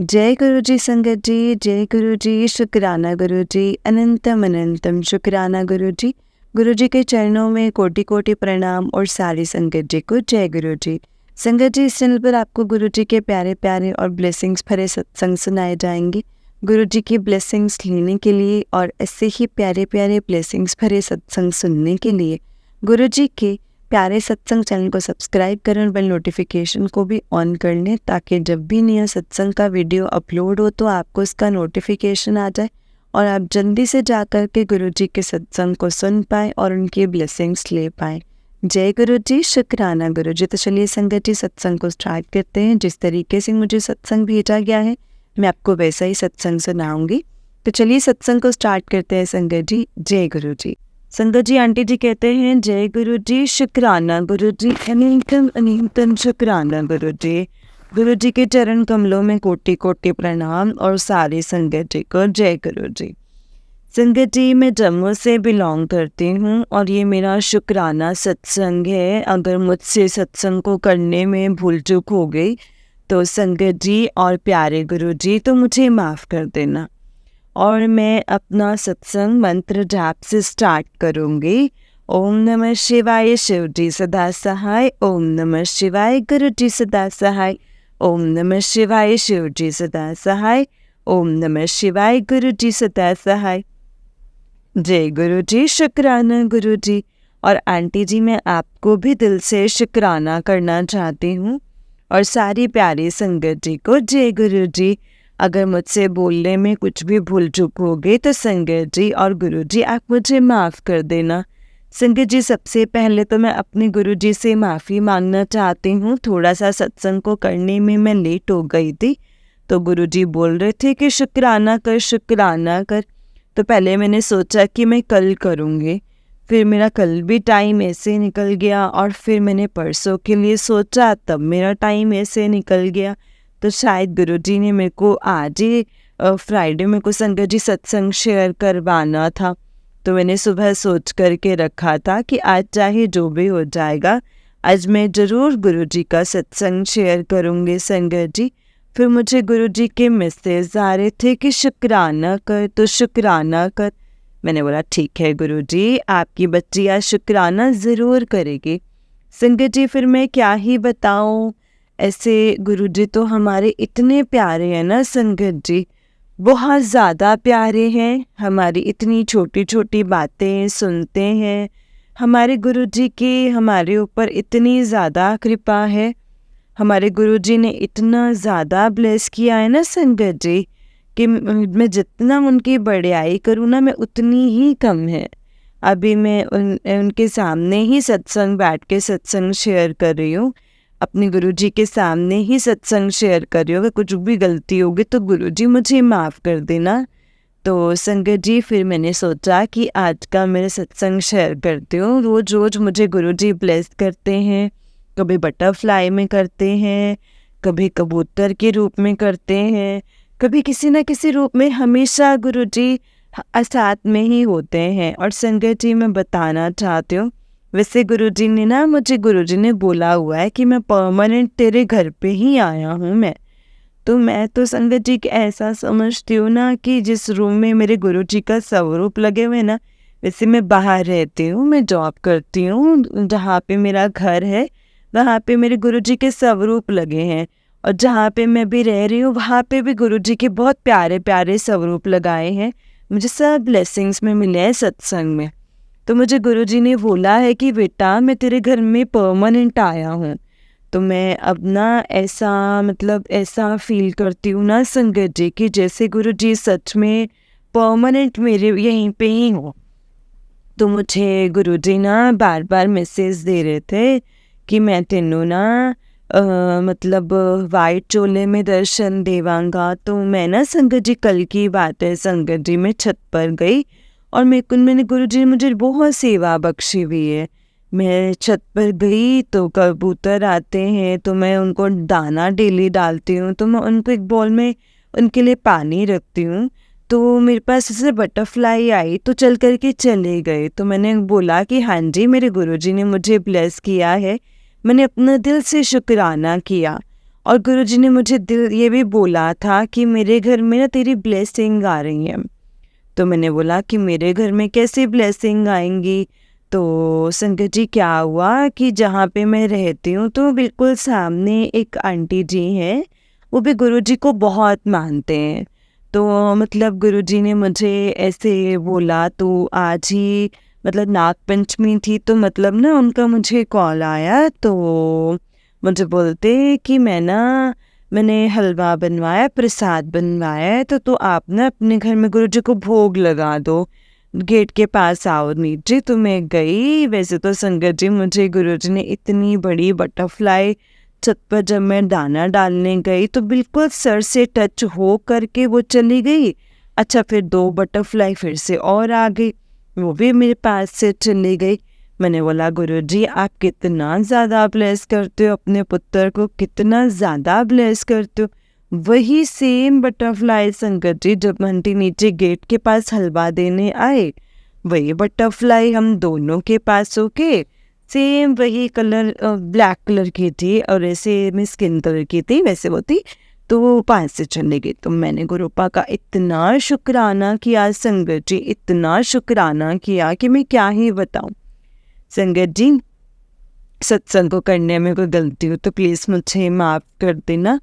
जय गुरु जी संगत जी, जय गुरु जी, शुक्राना गुरु जी, अनंतम अनंतम शुक्राना गुरु जी। गुरु जी के चरणों में कोटि कोटि प्रणाम और सारी संगत जी को जय गुरु जी। संगत जी, इस चैनल पर आपको गुरु जी के प्यारे प्यारे और ब्लेसिंग्स भरे सत्संग सुनाए जाएंगे। गुरु जी की ब्लेसिंग्स लेने के लिए और ऐसे ही प्यारे प्यारे ब्लेसिंग्स भरे सत्संग सुनने के लिए गुरु जी के प्यारे सत्संग चैनल को सब्सक्राइब करें और बेल नोटिफिकेशन को भी ऑन कर लें, ताकि जब भी नया सत्संग का वीडियो अपलोड हो तो आपको इसका नोटिफिकेशन आ जाए और आप जल्दी से जा कर के गुरु जी के सत्संग को सुन पाएँ और उनकी ब्लेसिंग्स ले पाएँ। जय गुरु जी, शुक्राना गुरु जी। तो चलिए संगत जी, सत्संग को स्टार्ट करते हैं। जिस तरीके से मुझे सत्संग भेजा गया है मैं आपको वैसा ही सत्संग सुनाऊंगी। तो चलिए सत्संग को स्टार्ट करते हैं संगत जी। जय गुरु जी। संगत जी, आंटी जी कहते हैं जय गुरु जी, शुक्राना गुरु जी, अनंतम अनंतम शुक्राना गुरु जी। गुरु जी के चरण कमलों में कोटि कोटि प्रणाम और सारी संगत जी को जय गुरु जी। संगत जी, मैं जम्मू से बिलोंग करती हूँ और ये मेरा शुक्राना सत्संग है। अगर मुझसे सत्संग को करने में भूल चूक हो गई तो संगत जी और प्यारे गुरु जी तो मुझे माफ़ कर देना। और मैं अपना सत्संग मंत्र जाप से स्टार्ट करूँगी। ओम नमः शिवाय, शिव जी सदा सहाय। ओम नमः शिवाय, गुरु जी सदा सहाय। ओम नमः शिवाय, शिव जी सदा सहाय। ओम नमः शिवाय, गुरु जी सदा सहाय। जय गुरु जी, शुक्राना गुरु जी। और आंटी जी, मैं आपको भी दिल से शुक्राना करना चाहती हूँ और सारी प्यारी संगत जी को जय गुरु जी। अगर मुझसे बोलने में कुछ भी भूल चूक हो गई तो संगत जी और गुरु जी आप मुझे माफ़ कर देना। संगत जी, सबसे पहले तो मैं अपने गुरु जी से माफ़ी मांगना चाहती हूँ। थोड़ा सा सत्संग को करने में मैं लेट हो गई थी, तो गुरु जी बोल रहे थे कि शुक्राना कर, शुक्राना कर। तो पहले मैंने सोचा कि मैं कल करूँगी, फिर मेरा कल भी टाइम ऐसे निकल गया और फिर मैंने परसों के लिए सोचा, तब मेरा टाइम ऐसे निकल गया। तो शायद गुरु जी ने मेरे को आज ही फ्राइडे में को संगत जी सत्संग शेयर करवाना था, तो मैंने सुबह सोच करके रखा था कि आज चाहे जो भी हो जाएगा, आज मैं ज़रूर गुरु जी का सत्संग शेयर करूँगी संगत जी। फिर मुझे गुरु जी के मैसेज आ रहे थे कि शुक्राना कर, तो शुक्राना कर। मैंने बोला ठीक है गुरु जी, आपकी बच्ची आज शुक्राना ज़रूर करेगी। संगत जी, फिर मैं क्या ही बताऊँ, ऐसे गुरु जी तो हमारे इतने प्यारे हैं ना संगत जी, बहुत ज़्यादा प्यारे हैं। हमारी इतनी छोटी छोटी बातें सुनते हैं। हमारे गुरु जी की हमारे ऊपर इतनी ज़्यादा कृपा है। हमारे गुरु जी ने इतना ज़्यादा ब्लेस किया है ना संगत जी, कि मैं जितना उनकी बड़ाई करूँ ना, मैं उतनी ही कम है। अभी मैं उनके सामने ही सत्संग बैठ के सत्संग शेयर कर रही हूँ, अपने गुरुजी के सामने ही सत्संग शेयर कर रही हूँ। अगर कुछ भी गलती होगी तो गुरुजी मुझे माफ़ कर देना। तो संगत जी, फिर मैंने सोचा कि आज का मेरा सत्संग शेयर करती हूँ। रोज़ रोज़ मुझे गुरुजी ब्लेस करते हैं, कभी बटरफ्लाई में करते हैं, कभी कबूतर के रूप में करते हैं, कभी किसी न किसी रूप में। हमेशा गुरुजी साथ में ही होते हैं। और संगत जी, मैं बताना चाहती हूँ, वैसे गुरुजी ने ना, मुझे गुरुजी ने बोला हुआ है कि मैं परमानेंट तेरे घर पे ही आया हूँ मैं तो संगत जी ऐसा समझती हूँ ना कि जिस रूम में मेरे गुरुजी का स्वरूप लगे हुए ना, वैसे मैं बाहर रहती हूँ, मैं जॉब करती हूँ, जहाँ पे मेरा घर है वहाँ पे मेरे गुरुजी के स्वरूप लगे हैं। और जहाँ पे मैं भी रह रही हूँ वहाँ पे भी गुरुजी के बहुत प्यारे प्यारे स्वरूप लगाए हैं। मुझे सब ब्लेसिंग्स में मिले हैं सत्संग में। तो मुझे गुरुजी ने बोला है कि बेटा, मैं तेरे घर में परमानेंट आया हूँ। तो मैं अब ना ऐसा फील करती हूँ ना संगत जी, कि जैसे गुरुजी सच में परमानेंट मेरे यहीं पे ही हो। तो मुझे गुरुजी ना बार बार मैसेज दे रहे थे कि मैं तेनू ना वाइट चोले में दर्शन देवांगा। तो मैं ना संगत जी, कल की बात है संगत जी, मैं छत पर गई और मैंने गुरुजी ने मुझे बहुत सेवा बख्शी हुई है। मैं छत पर गई तो कबूतर आते हैं, तो मैं उनको दाना डेली डालती हूँ, तो मैं उनको एक बॉल में उनके लिए पानी रखती हूँ। तो मेरे पास ऐसे बटरफ्लाई आई तो चल करके चले गए। तो मैंने बोला कि हाँ जी, मेरे गुरुजी ने मुझे ब्लेस किया है। मैंने अपना दिल से शुक्राना किया और गुरुजी ने मुझे दिल ये भी बोला था कि मेरे घर में ना तेरी ब्लेसिंग आ रही है। तो मैंने बोला कि मेरे घर में कैसे ब्लेसिंग आएंगी। तो संगत जी क्या हुआ कि जहाँ पे मैं रहती हूँ तो बिल्कुल सामने एक आंटी जी हैं, वो भी गुरुजी को बहुत मानते हैं। तो मतलब गुरुजी ने मुझे ऐसे बोला, तो आज ही मतलब नाग पंचमी थी, तो मतलब ना उनका मुझे कॉल आया, तो मुझे बोलते कि मैंने हलवा बनवाया, प्रसाद बनवाया है, तो आप ना अपने घर में गुरुजी को भोग लगा दो, गेट के पास आओ नीचे। तो मैं गई। वैसे तो संगत जी मुझे गुरुजी ने इतनी बड़ी बटरफ्लाई, छत पर जब मैं दाना डालने गई तो बिल्कुल सर से टच हो करके वो चली गई। अच्छा, फिर 2 बटरफ्लाई फिर से और आ गई, वो भी मेरे पास से चली गई। मैंने बोला गुरुजी आप कितना ज़्यादा ब्लेस करते हो अपने पुत्र को, कितना ज़्यादा ब्लेस करते हो। वही सेम बटरफ्लाई संगत जी जब आंटी नीचे गेट के पास हलवा देने आए, वही बटरफ्लाई हम दोनों के पास होके सेम वही कलर ब्लैक कलर की थी और ऐसे में स्किन कलर की थी, वैसे वो थी, तो वो पास से चली गई। तो मैंने गुरुपा का इतना शुक्राना किया संगत जी, इतना शुक्राना किया कि मैं क्या ही बताऊं। संगत जी, सत्संग को करने में कोई गलती हो तो प्लीज़ मुझे माफ़ कर देना।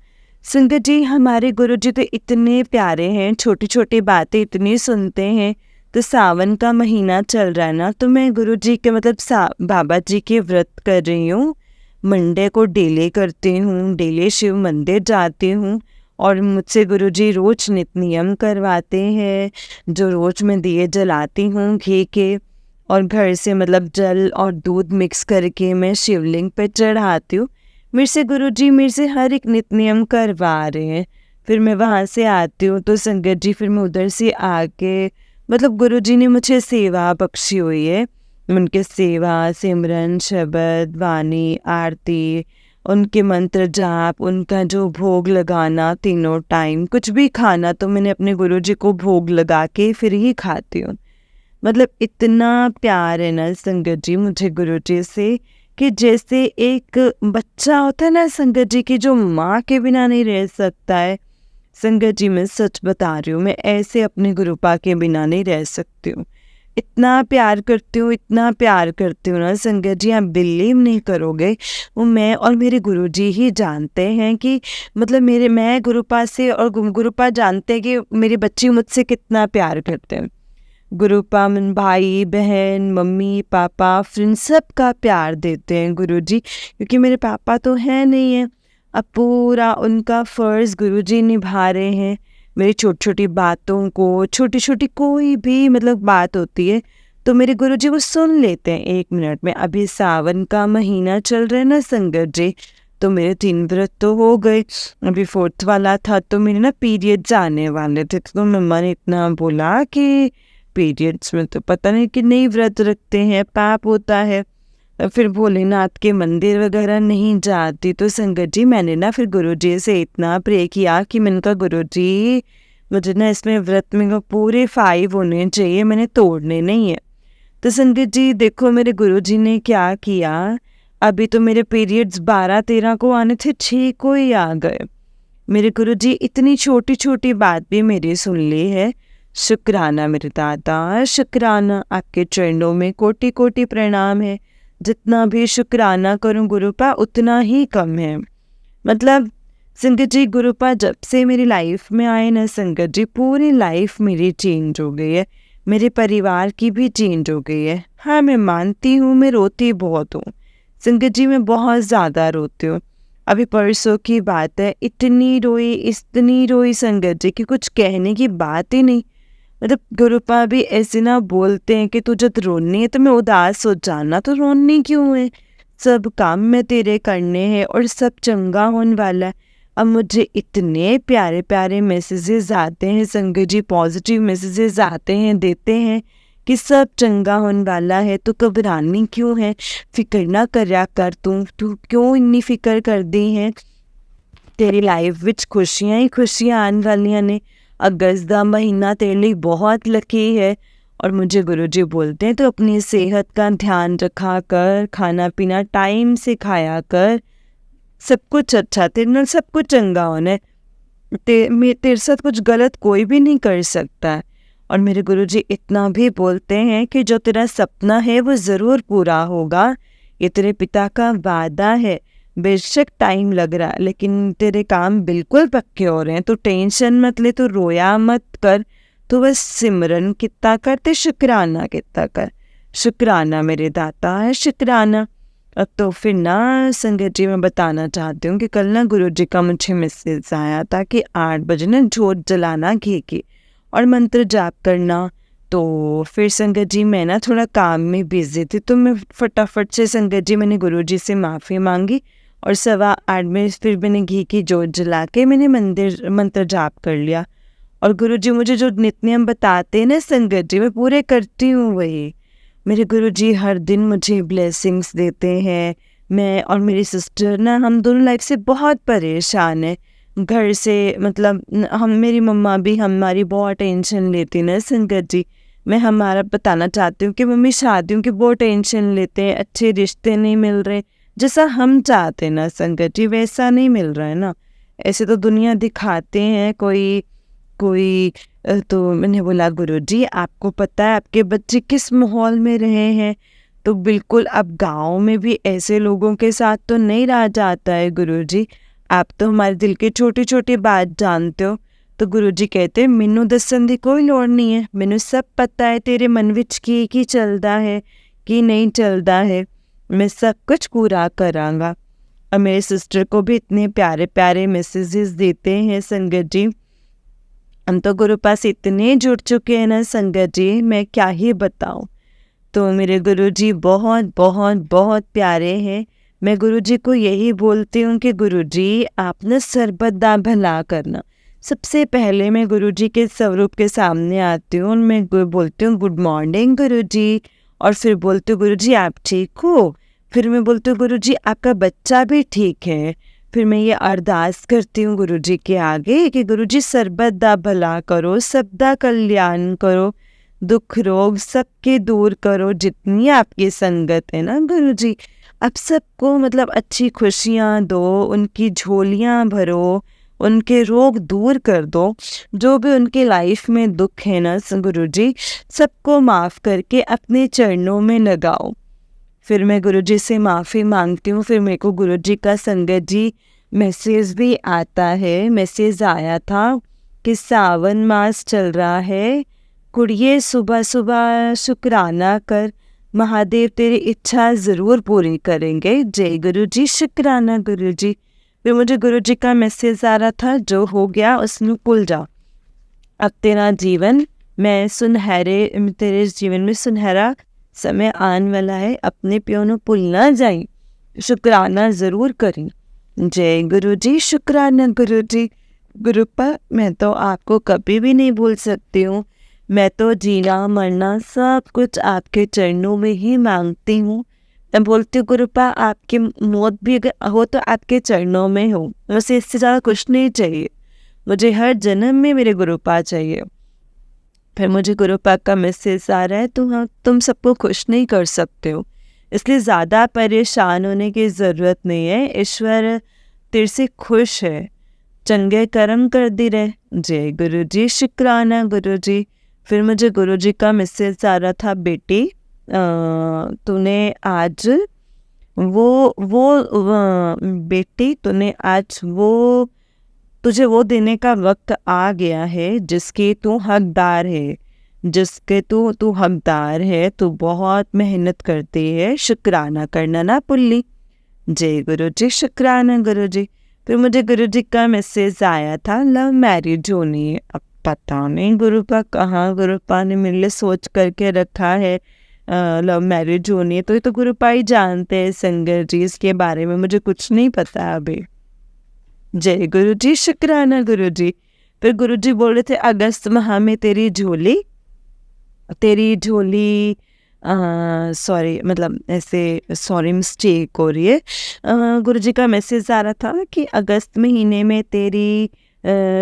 संगत जी, हमारे गुरुजी तो इतने प्यारे हैं, छोटी छोटी बातें इतनी सुनते हैं। तो सावन का महीना चल रहा है ना, तो मैं गुरुजी के मतलब बाबा जी के व्रत कर रही हूँ। मंडे को डेली करती हूँ, डेली शिव मंदिर जाती हूँ और मुझसे गुरुजी रोज़ नित नियम करवाते हैं, जो रोज़ मैं दिए जलाती हूँ घी के, और घर से मतलब जल और दूध मिक्स करके मैं शिवलिंग पे चढ़ाती हूँ। मेरे से हर एक नित नियम करवा रहे हैं। फिर मैं वहाँ से आती हूँ तो संगत जी फिर मैं उधर से आके मतलब गुरुजी ने मुझे सेवा बख्शी हुई है। उनके सेवा, सिमरन, शबद, वाणी, आरती, उनके मंत्र जाप, उनका जो भोग लगाना तीनों टाइम, कुछ भी खाना तो मैंने अपने गुरुजी को भोग लगा के फिर ही खाती हूँ। मतलब इतना प्यार है ना संगत जी मुझे गुरुजी से, कि जैसे एक बच्चा होता है ना संगत जी की, जो माँ के बिना नहीं रह सकता है। संगत जी मैं सच बता रही हूँ, मैं ऐसे अपने गुरुपा के बिना नहीं रह सकती हूँ। इतना प्यार करती हूँ, इतना प्यार करती हूँ ना संगत जी, आप बिलीव नहीं करोगे। वो मैं और मेरे गुरुजी ही जानते हैं कि मतलब मैं गुरुपा से, और गुरुपा जानते हैं कि मेरे बच्चे मुझसे कितना प्यार करते हैं। गुरुपा मन भाई बहन मम्मी पापा फ्रेंड सबका प्यार देते हैं गुरुजी, क्योंकि मेरे पापा तो है नहीं है। अब पूरा उनका फ़र्ज़ गुरुजी निभा रहे हैं। मेरी छोटी छोटी बातों को, छोटी छोटी कोई भी मतलब बात होती है तो मेरे गुरुजी वो सुन लेते हैं 1 मिनट में। अभी सावन का महीना चल रहा है ना संगत जी, तो मेरे 3 व्रत तो हो गए, अभी 4th वाला था, तो मेरे ना पीरियड्स आने वाले थे। तो मम्मा ने इतना बोला कि पीरियड्स में तो पता नहीं कि नहीं व्रत रखते हैं, पाप होता है, फिर भोलेनाथ के मंदिर वगैरह नहीं जाती। तो संगत जी मैंने ना फिर गुरुजी से इतना प्रे किया कि मैंने कहा गुरुजी मुझे ना इसमें व्रत में पूरे 5 होने चाहिए, मैंने तोड़ने नहीं है। तो संगत जी देखो मेरे गुरुजी ने क्या किया, अभी तो मेरे पीरियड्स 12-13 को आने थे, 6 को ही आ गए। मेरे गुरुजी इतनी छोटी छोटी बात भी मेरी सुन ली है। शुक्राना मेरे दादा, शुक्राना, आपके चरणों में कोटि कोटि प्रणाम है। जितना भी शुक्राना करूं गुरुपा उतना ही कम है। मतलब संगत जी गुरुपा जब से मेरी लाइफ में आए ना संगत जी, पूरी लाइफ मेरी चेंज हो गई है, मेरे परिवार की भी चेंज हो गई है। हाँ मैं मानती हूँ मैं रोती बहुत हूँ संगत जी, मैं बहुत ज़्यादा रोती हूँ। अभी परसों की बात है, इतनी रोई संगत जी कि कुछ कहने की बात ही नहीं। मतलब गुरुपा भी ऐसे ना बोलते हैं कि तुझे तो रोनी है तो मैं उदास हो जाना, तो रोनी क्यों है, सब काम में तेरे करने हैं और सब चंगा होने वाला है। अब मुझे इतने प्यारे प्यारे मैसेजेस आते हैं संगत जी, पॉजिटिव मैसेजेस आते हैं, देते हैं कि सब चंगा होने वाला है, तो घबरानी क्यों है, फिक्र ना करया कर, तू क्यों इतनी फिक्र कर दी है, तेरी लाइफ विच खुशियां ही खुशियां आने वालियां ने। अगस्त का महीना तेरे लिए बहुत लकी है। और मुझे गुरुजी बोलते हैं तो अपनी सेहत का ध्यान रखा कर, खाना पीना टाइम से खाया कर, सब कुछ अच्छा, तेरे नाल सब कुछ चंगा होना है, तेरे साथ कुछ गलत कोई भी नहीं कर सकता है। और मेरे गुरुजी इतना भी बोलते हैं कि जो तेरा सपना है वो ज़रूर पूरा होगा, ये तेरे पिता का वादा है। बेशक टाइम लग रहा है लेकिन तेरे काम बिल्कुल पक्के हो रहे हैं, तो टेंशन मत ले, तो रोया मत कर, तो बस सिमरन कितना कर, ते शुक्राना कितना कर। शुक्राना मेरे दाता है, शुक्राना। तो फिर ना संगत जी, मैं बताना चाहती हूँ कि कल ना गुरुजी का मुझे मैसेज आया था कि 8 बजे ना जोत जलाना घी की और मंत्र जाप करना। तो फिर संगत जी मैं ना थोड़ा काम में बिजी थी, तो मैं फटाफट से संगत जी मैंने गुरुजी से माफ़ी मांगी और 8:15 में फिर मैंने घी की जोत जला के मैंने मंत्र जाप कर लिया। और गुरुजी मुझे जो नित्य नियम बताते हैं ना संगत जी, मैं पूरे करती हूँ वही। मेरे गुरुजी हर दिन मुझे ब्लेसिंग्स देते हैं। मैं और मेरी सिस्टर ना, हम दोनों लाइफ से बहुत परेशान हैं। घर से मतलब हम, मेरी मम्मा भी हमारी बहुत टेंशन लेती ना संगत जी। मैं हमारा बताना चाहती हूँ कि मम्मी शादियों की बहुत टेंशन लेते हैं, अच्छे रिश्ते नहीं मिल रहे, जैसा हम चाहते हैं ना संगत जी वैसा नहीं मिल रहा है ना। ऐसे तो दुनिया दिखाते हैं कोई कोई तो मैंने बोला गुरुजी आपको पता है आपके बच्चे किस माहौल में रहे हैं, तो बिल्कुल अब गांव में भी ऐसे लोगों के साथ तो नहीं रहा जाता है गुरुजी, आप तो हमारे दिल की छोटी छोटी बात जानते हो। तो गुरुजी कहते मैनू दसन दी कोई लोड़ नहीं है, मैनू सब पता है तेरे मन विच की चलदा है कि नहीं चलदा है, मैं सब कुछ पूरा करांगा। और मेरे सिस्टर को भी इतने प्यारे प्यारे मैसेजेस देते हैं संगत जी। हम तो गुरु पास इतने जुड़ चुके हैं ना संगत जी, मैं क्या ही बताऊं। तो मेरे गुरुजी बहुत बहुत बहुत प्यारे हैं। मैं गुरुजी को यही बोलती हूँ कि गुरुजी आप ना सर्वदा भला करना। सबसे पहले मैं गुरुजी के स्वरूप के सामने आती हूँ और मैं बोलती हूँ गुड मॉर्निंग गुरुजी, और फिर बोलती हूँ गुरुजी आप ठीक हो, फिर मैं बोलती हूँ गुरुजी आपका बच्चा भी ठीक है। फिर मैं ये अरदास करती हूँ गुरुजी के आगे कि गुरुजी सर्वदा भला करो, सबदा कल्याण करो, दुख रोग सबके दूर करो, जितनी आपकी संगत है ना गुरुजी, आप सबको मतलब अच्छी खुशियाँ दो, उनकी झोलियाँ भरो, उनके रोग दूर कर दो, जो भी उनकी लाइफ में दुख है ना गुरुजी, सबको माफ़ करके अपने चरणों में लगाओ। फिर मैं गुरुजी से माफ़ी मांगती हूँ। फिर मेरे को गुरुजी का संगत जी मैसेज भी आता है, मैसेज आया था कि सावन मास चल रहा है, कुड़िए सुबह सुबह शुक्राना कर, महादेव तेरी इच्छा ज़रूर पूरी करेंगे। जय गुरुजी, शुक्राना गुरुजी। फिर मुझे गुरुजी का मैसेज आ रहा था, जो हो गया उसमें भूल जा, अब तेरा जीवन में तेरे जीवन में सुनहरा समय आने वाला है, अपने प्यो नु भूल ना जाई, शुक्राना ज़रूर करी। जय गुरुजी, शुक्राना गुरुजी। गुरुपा मैं तो आपको कभी भी नहीं भूल सकती हूँ, मैं तो जीना मरना सब कुछ आपके चरणों में ही मांगती हूँ। मैं बोलती हूँ गुरुपा आपकी मौत भी अगर हो तो आपके चरणों में हो, वैसे इससे ज़्यादा कुछ नहीं चाहिए, मुझे हर जन्म में मेरे गुरुपा चाहिए। फिर मुझे गुरुपा का मैसेज आ रहा है, तुम सबको खुश नहीं कर सकते हो, इसलिए ज़्यादा परेशान होने की ज़रूरत नहीं है, ईश्वर तेरे से खुश है, चंगे कर्म कर दी रहे। जय गुरुजी, शुक्राना गुरुजी। फिर मुझे गुरुजी का मैसेज आ रहा था, बेटी तूने आज बेटी तूने आज तुझे वो देने का वक्त आ गया है जिसके तू हकदार है, जिसके तू हकदार है, तू बहुत मेहनत करती है, शुक्राना करना ना भूली। जय गुरुजी, शुक्राना गुरुजी। फिर मुझे गुरुजी का मैसेज आया था, लव मैरिज होनी है। अब पता नहीं गुरुपा कहाँ गुरुपा ने मेरे लिए सोच करके रखा है लव मैरिज होनी है, तो ये तो गुरुपा ही जानते हैं संगत जी, इसके बारे में मुझे कुछ नहीं पता अभी। जय गुरुजी, शुक्राना गुरुजी। फिर गुरुजी बोल रहे थे अगस्त माह में तेरी झोली सॉरी मतलब ऐसे सॉरी मिस्टेक हो रही है। गुरुजी का मैसेज आ रहा था कि अगस्त महीने में तेरी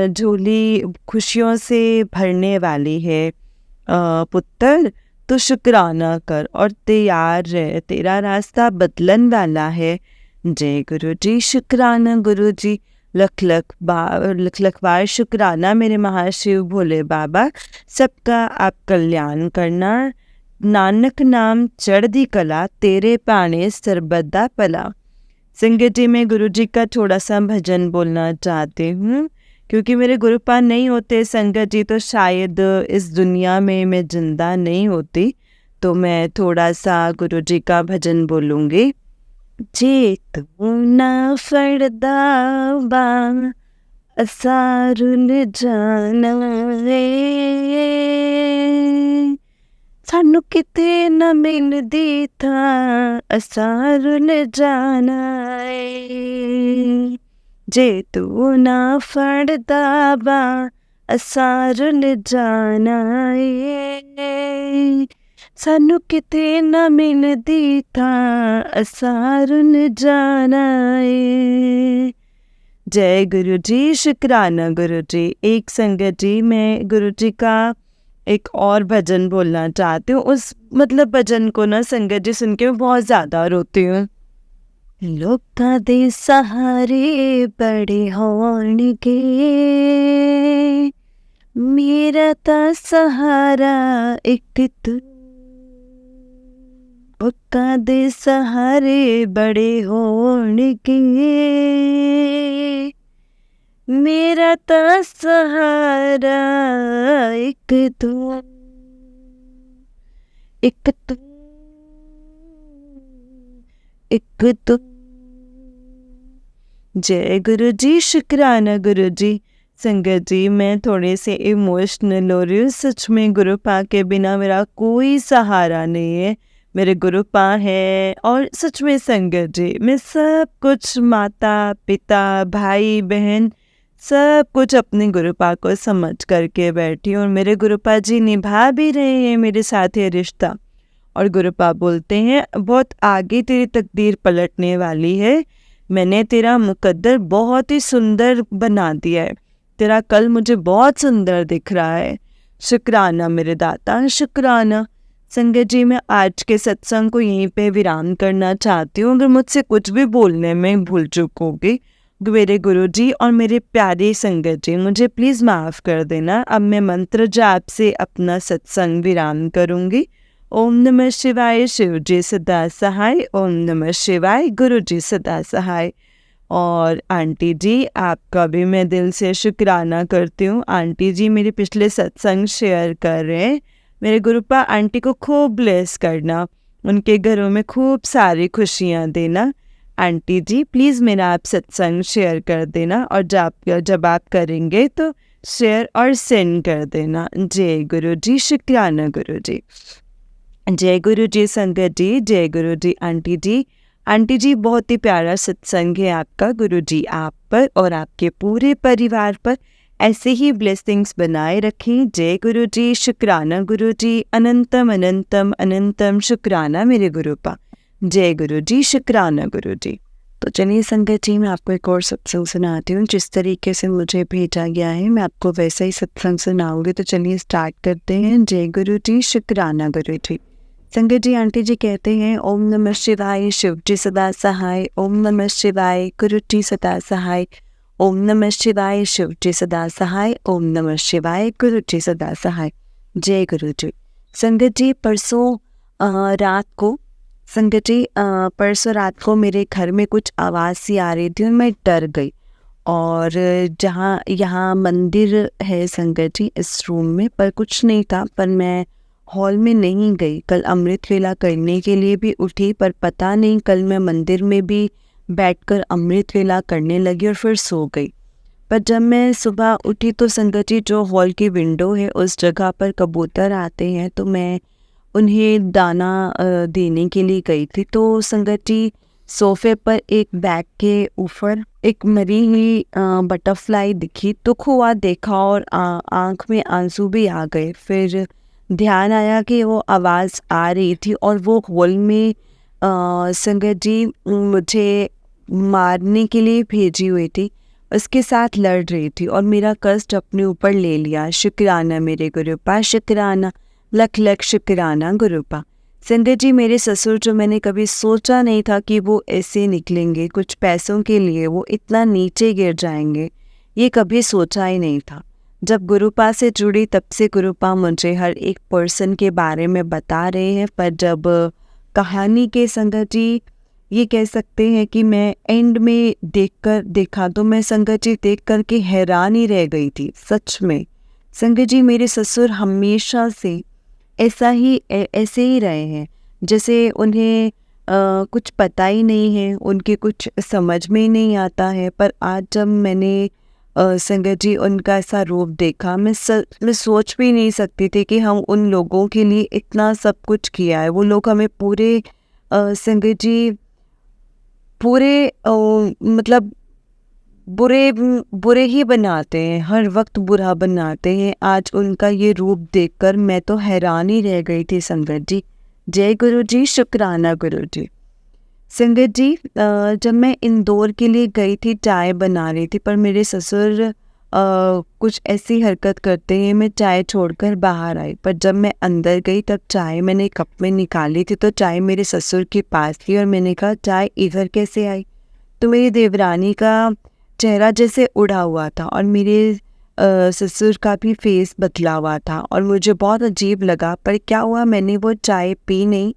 झोली खुशियों से भरने वाली है पुत्र, तो शुक्राना कर और तैयार रह, तेरा रास्ता बदलन वाला है। जय गुरु जी। शुक्राना गुरु जी। लख लख बार शुक्राना मेरे महाशिव भोले बाबा। सबका आप कल्याण करना। नानक नाम चढ़दी कला, तेरे पाने सरबदा पला। संगत जी, मैं गुरु जी का थोड़ा सा भजन बोलना चाहती हूँ, क्योंकि मेरे गुरुपाद नहीं होते संगत जी तो शायद इस दुनिया में मैं जिंदा नहीं होती। तो मैं थोड़ा सा गुरु जी का भजन बोलूँगी। जे तू ना फड़दा बा असारुल जाना रे, सानू किते न मिलदी था असारुल जाना रे। जे तू ना फड़दा बा असारुल जाना रे, सानू किते न मिलदी था असारुल जाना रे। जय गुरु जी। शुक्राना गुरु जी। एक संगत जी, मैं गुरु जी का एक और भजन बोलना चाहती हूँ। उस भजन को ना संगत जी सुन के मैं बहुत ज़्यादा रोती हूँ। लोकां दे सहारे बड़े होणगे, मेरा ता सहारा एक तू। लोकां दे सहारे बड़े होणगे, मेरा ता सहारा एक तू। एक तू, एक तू। जय गुरु जी। शुक्राना गुरु जी। संगत जी, मैं थोड़े से इमोशनल हो रही हूँ। सच में गुरुपा के बिना मेरा कोई सहारा नहीं है। मेरे गुरुपा है, और सच में संगत जी, मैं सब कुछ माता पिता भाई बहन सब कुछ अपने गुरुपा को समझ करके बैठी हूँ, और मेरे गुरुपा जी निभा भी रहे हैं मेरे साथ ये रिश्ता। और गुरुपा बोलते हैं, बहुत आगे तेरी तकदीर पलटने वाली है। मैंने तेरा मुकद्दर बहुत ही सुंदर बना दिया है। तेरा कल मुझे बहुत सुंदर दिख रहा है। शुक्राना मेरे दाता, शुक्राना। संगत जी, मैं आज के सत्संग को यहीं पे विराम करना चाहती हूँ। अगर मुझसे कुछ भी बोलने में भूल चूक होगी, मेरे गुरु जी और मेरे प्यारे संगत जी, मुझे प्लीज़ माफ़ कर देना। अब मैं मंत्र जाप से अपना सत्संग विराम करूँगी। ओम नमः शिवाय, शिव जी सदा सहाय। ओम नमः शिवाय, गुरु जी सदा सहाय। और आंटी जी, आपका भी मैं दिल से शुक्राना करती हूँ। आंटी जी मेरे पिछले सत्संग शेयर कर रहे हैं। मेरे गुरुपा आंटी को खूब ब्लेस करना, उनके घरों में खूब सारी खुशियाँ देना। आंटी जी प्लीज़ मेरा आप सत्संग शेयर कर देना, और जब आप करेंगे तो शेयर और सेंड कर देना। जय गुरु जी। शुक्राना गुरु जी। जय गुरु जी संगत जी। जय गुरु जी आंटी जी। आंटी जी, बहुत ही प्यारा सत्संग है आपका। गुरु जी आप पर और आपके पूरे परिवार पर ऐसे ही ब्लेसिंग्स बनाए रखें। जय गुरु जी। शुक्राना गुरु जी। अनंतम अनंतम अनंतम शुक्राना मेरे गुरुपा। जय गुरु जी। शुक्राना गुरु जी। तो चलिए संगत जी, मैं आपको एक और सत्संग सुनाती हूँ। जिस तरीके से मुझे भेजा गया है मैं आपको वैसा ही सत्संग सुनाऊंगी। तो चलिए स्टार्ट करते हैं। जय गुरु जी। शुक्राना गुरु जी। संगत जी, आंटी जी कहते हैं, ओम नमः शिवाय, शिव जी सदा सहाय। ओम नमः शिवाय, गुरु जी सदा सहाय। ओम नमः शिवाय, शिव जी सदा सहाय। ओम नमः शिवाय, गुरु जी सदा सहाय। जय गुरु जी। संगत जी, परसों रात को मेरे घर में कुछ आवाज़ सी आ रही थी और मैं डर गई। और जहाँ यहाँ मंदिर है संगत जी, इस रूम में पर कुछ नहीं था, पर मैं हॉल में नहीं गई। कल अमृत वेला करने के लिए भी उठी, पर पता नहीं कल मैं मंदिर में भी बैठकर अमृत वेला करने लगी और फिर सो गई। पर जब मैं सुबह उठी तो संगत जी, जो हॉल की विंडो है उस जगह पर कबूतर आते हैं, तो मैं उन्हें दाना देने के लिए गई थी। तो संगत जी, सोफे पर एक बैग के ऊपर एक मरी हुई बटरफ्लाई दिखी, दुख हुआ देखा और आँख में आंसू भी आ गए। फिर ध्यान आया कि वो आवाज़ आ रही थी और वो हॉल में संगत जी मुझे मारने के लिए भेजी हुई थी, उसके साथ लड़ रही थी और मेरा कष्ट अपने ऊपर ले लिया। शुक्राना मेरे गुरुपा, शुक्राना, लख लख शुक्राना गुरुपा। संगत जी, मेरे ससुर जो मैंने कभी सोचा नहीं था कि वो ऐसे निकलेंगे, कुछ पैसों के लिए वो इतना नीचे गिर जाएंगे, ये कभी सोचा ही नहीं था। जब गुरुपा से जुड़ी तब से गुरुपा मुझे हर एक पर्सन के बारे में बता रहे हैं, पर जब कहानी के संगत जी ये कह सकते हैं कि मैं एंड में देखा तो मैं संगत जी देख कर के हैरान ही रह गई थी। सच में संगत जी, मेरे ससुर हमेशा से ऐसे ही रहे हैं, जैसे उन्हें कुछ पता ही नहीं है, उनके कुछ समझ में ही नहीं आता है। पर आज जब मैंने संगत जी उनका ऐसा रूप देखा, मैं सोच भी नहीं सकती थी कि हम उन लोगों के लिए इतना सब कुछ किया है। वो लोग हमें पूरे संगत जी पूरे मतलब बुरे ही बनाते हैं, हर वक्त बुरा बनाते हैं। आज उनका ये रूप देखकर मैं तो हैरान ही रह गई थी संगत जी। जय गुरु जी, शुक्राना गुरु जी। संगत जी, जब मैं इंदौर के लिए गई थी, चाय बना रही थी, पर मेरे ससुर कुछ ऐसी हरकत करते हैं, मैं चाय छोड़कर बाहर आई। पर जब मैं अंदर गई तब चाय मैंने कप में निकाली थी तो चाय मेरे ससुर के पास थी और मैंने कहा चाय इधर कैसे आई? तो मेरी देवरानी का चेहरा जैसे उड़ा हुआ था और मेरे ससुर का भी फेस बदला हुआ था और मुझे बहुत अजीब लगा। पर क्या हुआ, मैंने वो चाय पी नहीं।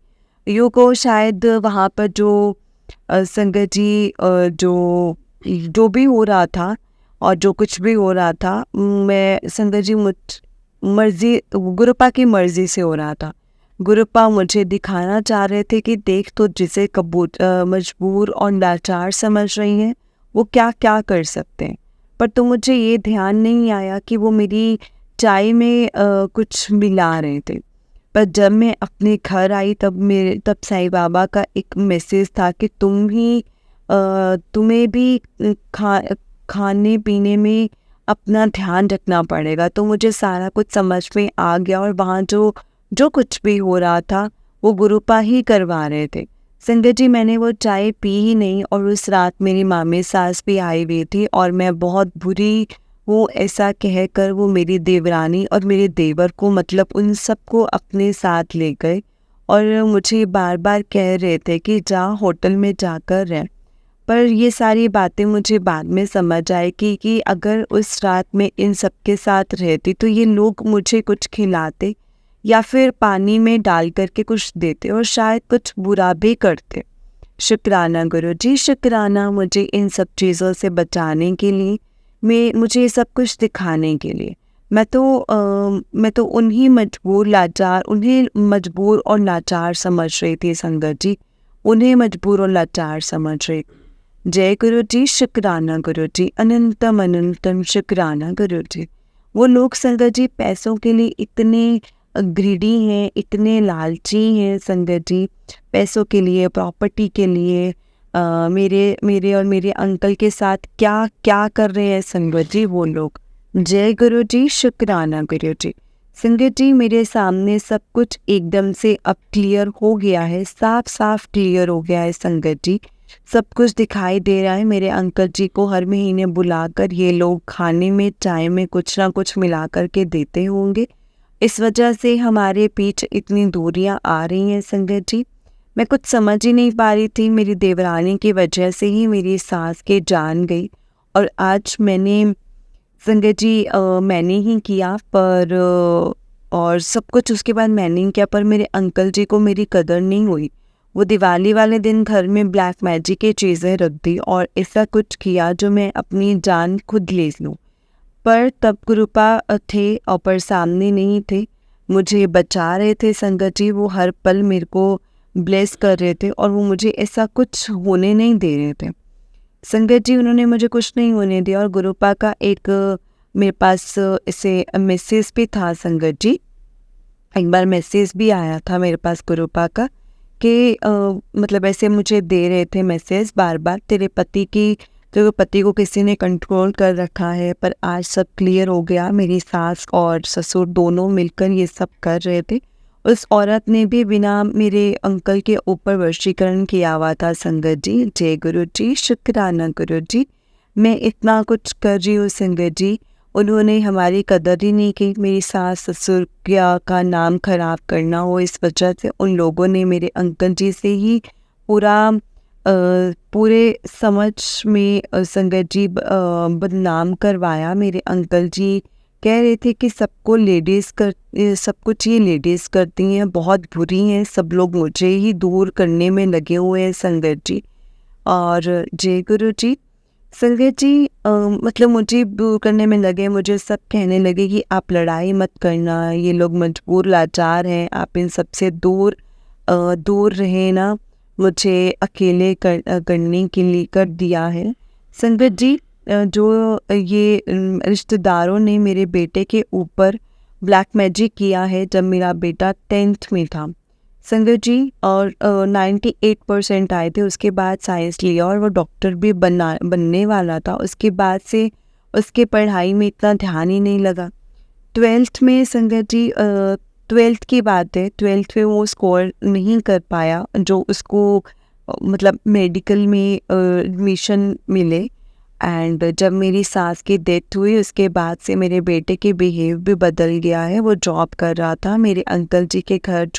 यूँ को शायद वहाँ पर जो संगत जी जो भी हो रहा था और जो कुछ भी हो रहा था, मैं संगत जी मर्जी गुरुपा की मर्जी से हो रहा था। गुरुपा मुझे दिखाना चाह रहे थे कि देख, तो जिसे मजबूर और लाचार समझ रही हैं वो क्या क्या कर सकते हैं। पर तो मुझे ये ध्यान नहीं आया कि वो मेरी चाय में कुछ मिला रहे थे। पर जब मैं अपने घर आई तब साईं बाबा का एक मैसेज था कि तुम्हें भी खाने पीने में अपना ध्यान रखना पड़ेगा। तो मुझे सारा कुछ समझ में आ गया और वहाँ जो कुछ भी हो रहा था वो गुरुपा ही करवा रहे थे। संगत जी, मैंने वो चाय पी ही नहीं और उस रात मेरी मामी सास भी आई हुई थी और मैं बहुत बुरी वो ऐसा कहकर वो मेरी देवरानी और मेरे देवर को, मतलब उन सबको अपने साथ ले गए और मुझे बार बार कह रहे थे कि जा होटल में जाकर रह। पर ये सारी बातें मुझे बाद में समझ आई कि अगर उस रात में इन सब के साथ रहती तो ये लोग मुझे कुछ खिलाते या फिर पानी में डाल करके कुछ देते और शायद कुछ बुरा भी करते। शुक्राना गुरु जी, शुक्राना मुझे इन सब चीज़ों से बचाने के लिए, मुझे ये सब कुछ दिखाने के लिए। मैं तो उन्हें मजबूर और लाचार समझ रही थी संगत जी, उन्हें मजबूर और लाचार समझ रही। जय गुरु जी, शुक्राना गुरु जी, अनंतम अनंतम शुक्राना गुरु जी। वो लोग संगत जी पैसों के लिए इतने ग्रीडी हैं, इतने लालची हैं संगत जी, पैसों के लिए, प्रॉपर्टी के लिए। मेरे और मेरे अंकल के साथ क्या क्या कर रहे हैं संगत जी वो लोग। जय गुरु जी, शुक्राना गुरु जी। संगत जी, मेरे सामने सब कुछ एकदम से अब क्लियर हो गया है, साफ साफ क्लियर हो गया है संगत जी। सब कुछ दिखाई दे रहा है। मेरे अंकल जी को हर महीने बुलाकर ये लोग खाने में, चाय में कुछ ना कुछ मिला कर के देते होंगे। इस वजह से हमारे बीच इतनी दूरियां आ रही हैं संगत जी। मैं कुछ समझ ही नहीं पा रही थी। मेरी देवरानी की वजह से ही मेरी सास के जान गई और आज संगत जी मैंने ही किया, पर और सब कुछ उसके बाद मैंने ही किया, पर मेरे अंकल जी को मेरी कदर नहीं हुई। वो दिवाली वाले दिन घर में ब्लैक मैजिक की चीज़ें रख दी और ऐसा कुछ किया जो मैं अपनी जान खुद ले लूँ। पर तब गुरुपा थे और पर सामने नहीं थे, मुझे बचा रहे थे संगत जी। वो हर पल मेरे को ब्लेस कर रहे थे और वो मुझे ऐसा कुछ होने नहीं दे रहे थे संगत जी। उन्होंने मुझे कुछ नहीं होने दिया और गुरुपा का एक मेरे पास ऐसे मैसेज भी था संगत जी। एक बार मैसेज भी आया था मेरे पास गुरुपा का कि मतलब ऐसे मुझे दे रहे थे मैसेज बार बार, तेरे पति को किसी ने कंट्रोल कर रखा है। पर आज सब क्लियर हो गया। मेरी सास और ससुर दोनों मिलकर ये सब कर रहे थे। उस औरत ने भी बिना मेरे अंकल के ऊपर वशीकरण किया हुआ था संगत जी। जय गुरु जी, शुक्राना गुरु जी। मैं इतना कुछ कर रही हूँ संगत जी उन्होंने हमारी कदर ही नहीं की। मेरी सास ससुर का नाम खराब करना हो, इस वजह से उन लोगों ने मेरे अंकल जी से ही पूरे समाज में संगत जी बदनाम करवाया। मेरे अंकल जी कह रहे थे कि सब कुछ ये लेडीज़ करती हैं, बहुत बुरी हैं, सब लोग मुझे ही दूर करने में लगे हुए हैं संगत जी। और जय गुरु जी, संगत जी मतलब मुझे दूर करने में लगे, मुझे सब कहने लगे कि आप लड़ाई मत करना, ये लोग मजबूर लाचार हैं, आप इन सब से दूर रहें ना, मुझे अकेले करने के लिए कर दिया है। संगत जी जो ये रिश्तेदारों ने मेरे बेटे के ऊपर ब्लैक मैजिक किया है जब मेरा बेटा 10th में था संगत जी, और 98% आए थे। उसके बाद साइंस लिया और वो डॉक्टर भी बनने वाला था। उसके बाद से उसके पढ़ाई में इतना ध्यान ही नहीं लगा। 12th में संगत जी 12th की बात है, 12th में वो स्कोर नहीं कर पाया जो उसको मतलब मेडिकल में एडमिशन मिले। एंड जब मेरी सास की डेथ हुई उसके बाद से मेरे बेटे के बिहेव भी बदल गया है। वो जॉब कर रहा था, मेरे अंकल जी के घर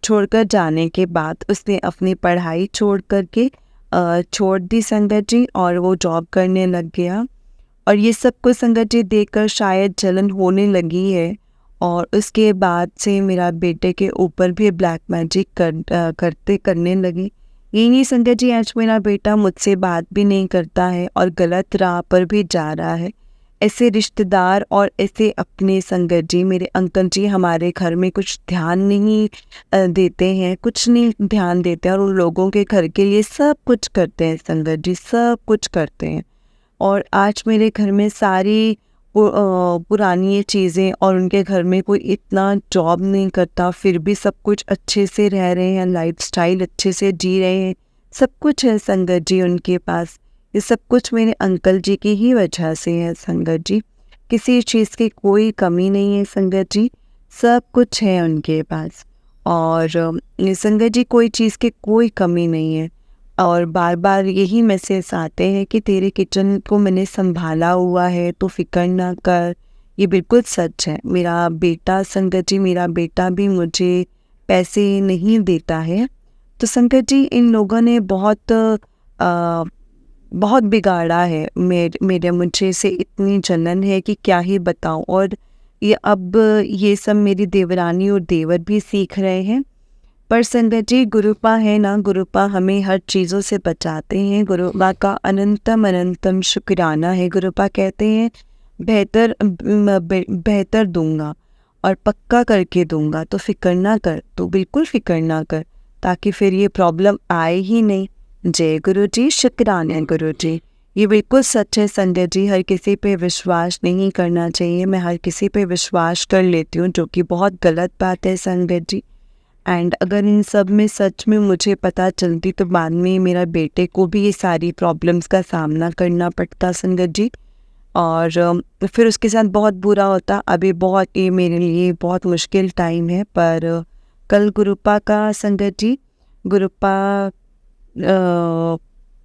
छोड़कर जाने के बाद उसने अपनी पढ़ाई छोड़ दी संगत जी, और वो जॉब करने लग गया। और ये सब कुछ संगत जी देखकर शायद जलन होने लगी है, और उसके बाद से मेरा बेटे के ऊपर भी ब्लैक मैजिक करने लगे। यही नहीं संगत जी, आज मेरा बेटा मुझसे बात भी नहीं करता है और गलत राह पर भी जा रहा है। ऐसे रिश्तेदार और ऐसे अपने संगत जी, मेरे अंकल जी हमारे घर में कुछ ध्यान नहीं देते हैं, कुछ नहीं ध्यान देते हैं, और उन लोगों के घर के लिए सब कुछ करते हैं संगत जी, सब कुछ करते हैं। और आज मेरे घर में सारी पुरानी ये चीज़ें, और उनके घर में कोई इतना जॉब नहीं करता, फिर भी सब कुछ अच्छे से रह रहे हैं, लाइफस्टाइल अच्छे से जी रहे हैं, सब कुछ है संगत जी उनके पास। ये सब कुछ मेरे अंकल जी की ही वजह से है संगत जी, किसी चीज़ की कोई कमी नहीं है संगत जी, सब कुछ है उनके पास। और संगत जी कोई चीज़ की कोई कमी नहीं है। और बार बार यही मैसेज आते हैं कि तेरे किचन को मैंने संभाला हुआ है, तो फिक्र ना कर। ये बिल्कुल सच है। मेरा बेटा संगत जी, मेरा बेटा भी मुझे पैसे नहीं देता है। तो संगत जी इन लोगों ने बहुत बिगाड़ा है। मेरे मुझे से इतनी जलन है कि क्या ही बताऊं। और ये सब मेरी देवरानी और देवर भी सीख रहे हैं। पर संगत जी गुरुपा है ना, गुरुपा हमें हर चीज़ों से बचाते हैं। गुरुपा का अनंतम शुक्राना है। गुरुपा कहते हैं बेहतर दूंगा और पक्का करके दूंगा, तो फिक्र ना कर, तो बिल्कुल फिक्र ना कर, ताकि फिर ये प्रॉब्लम आए ही नहीं। जय गुरु जी, शुक्राना गुरु जी। ये बिल्कुल सच है संगत जी, हर किसी पे विश्वास नहीं करना चाहिए। मैं हर किसी पे विश्वास कर लेती हूँ, जो कि बहुत गलत बात है संगत जी। एंड अगर इन सब में सच में मुझे पता चलती तो बाद में मेरा बेटे को भी ये सारी प्रॉब्लम्स का सामना करना पड़ता संगत जी, और फिर उसके साथ बहुत बुरा होता। अभी ये मेरे लिए बहुत मुश्किल टाइम है, पर कल गुरुपा का संगत जी,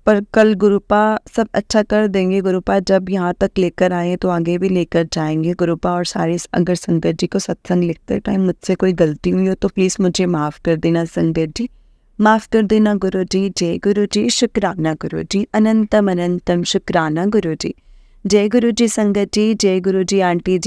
पर कल गुरुपा सब अच्छा कर देंगे। गुरुपा जब यहाँ तक लेकर आए तो आगे भी लेकर जाएंगे गुरुपा। और सारे अगर संगत जी को सत्संग लिखते टाइम मुझसे कोई गलती हुई हो तो प्लीज़ मुझे माफ़ कर देना संगत जी, माफ़ कर देना गुरु जी। जय गुरु जी, शुक्राना गुरु जी, अनंतम शुक्राना गुरु जी। जय गुरु जी संगत जी, जय गुरु जी। आंटी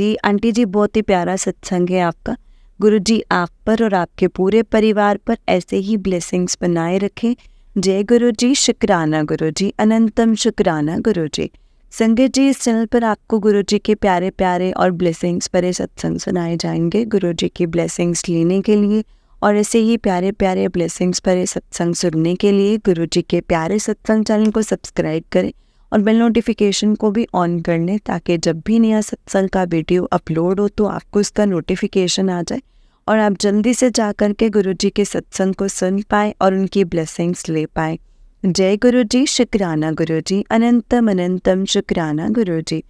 जी बहुत ही प्यारा सत्संग है आपका। गुरु जी आप पर और आपके पूरे परिवार पर ऐसे ही ब्लेसिंग्स बनाए रखें। जय गुरु जी, शुक्राना गुरु जी, अनंतम शुक्राना गुरु जी। संगत जी इस चैनल पर आपको गुरु जी के प्यारे प्यारे और ब्लेसिंग्स भरे सत्संग सुनाए जाएंगे। गुरु जी की ब्लेसिंग्स लेने के लिए और ऐसे ही प्यारे प्यारे ब्लेसिंग्स भरे सत्संग सुनने के लिए गुरु जी के प्यारे सत्संग चैनल को सब्सक्राइब करें और बेल नोटिफिकेशन को भी ऑन कर लें, ताकि जब भी नया सत्संग का वीडियो अपलोड हो तो आपको इसका नोटिफिकेशन आ जाए और आप जल्दी से जा कर के गुरु जी के सत्संग को सुन पाए और उनकी ब्लेसिंग्स ले पाए। जय गुरु जी, शुक्राना गुरु जी, अनंतम शुक्राना गुरु जी।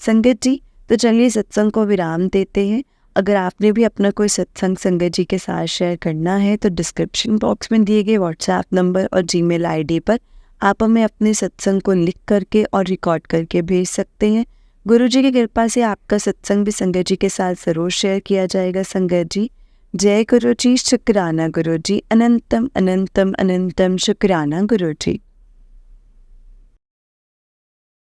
संगत जी तो चलिए सत्संग को विराम देते हैं। अगर आपने भी अपना कोई सत्संग संगत जी के साथ शेयर करना है तो डिस्क्रिप्शन बॉक्स में दिए गए व्हाट्सएप नंबर और जीमेल आईडी पर आप हमें अपने सत्संग को लिख करके और रिकॉर्ड करके भेज सकते हैं। गुरु जी की कृपा से आपका सत्संग भी संगत जी के साथ ज़रूर शेयर किया जाएगा संगत जी। जय गुरु जी, शुक्राना गुरु जी, अनंतम अनंतम अनंतम शुक्राना गुरु जी।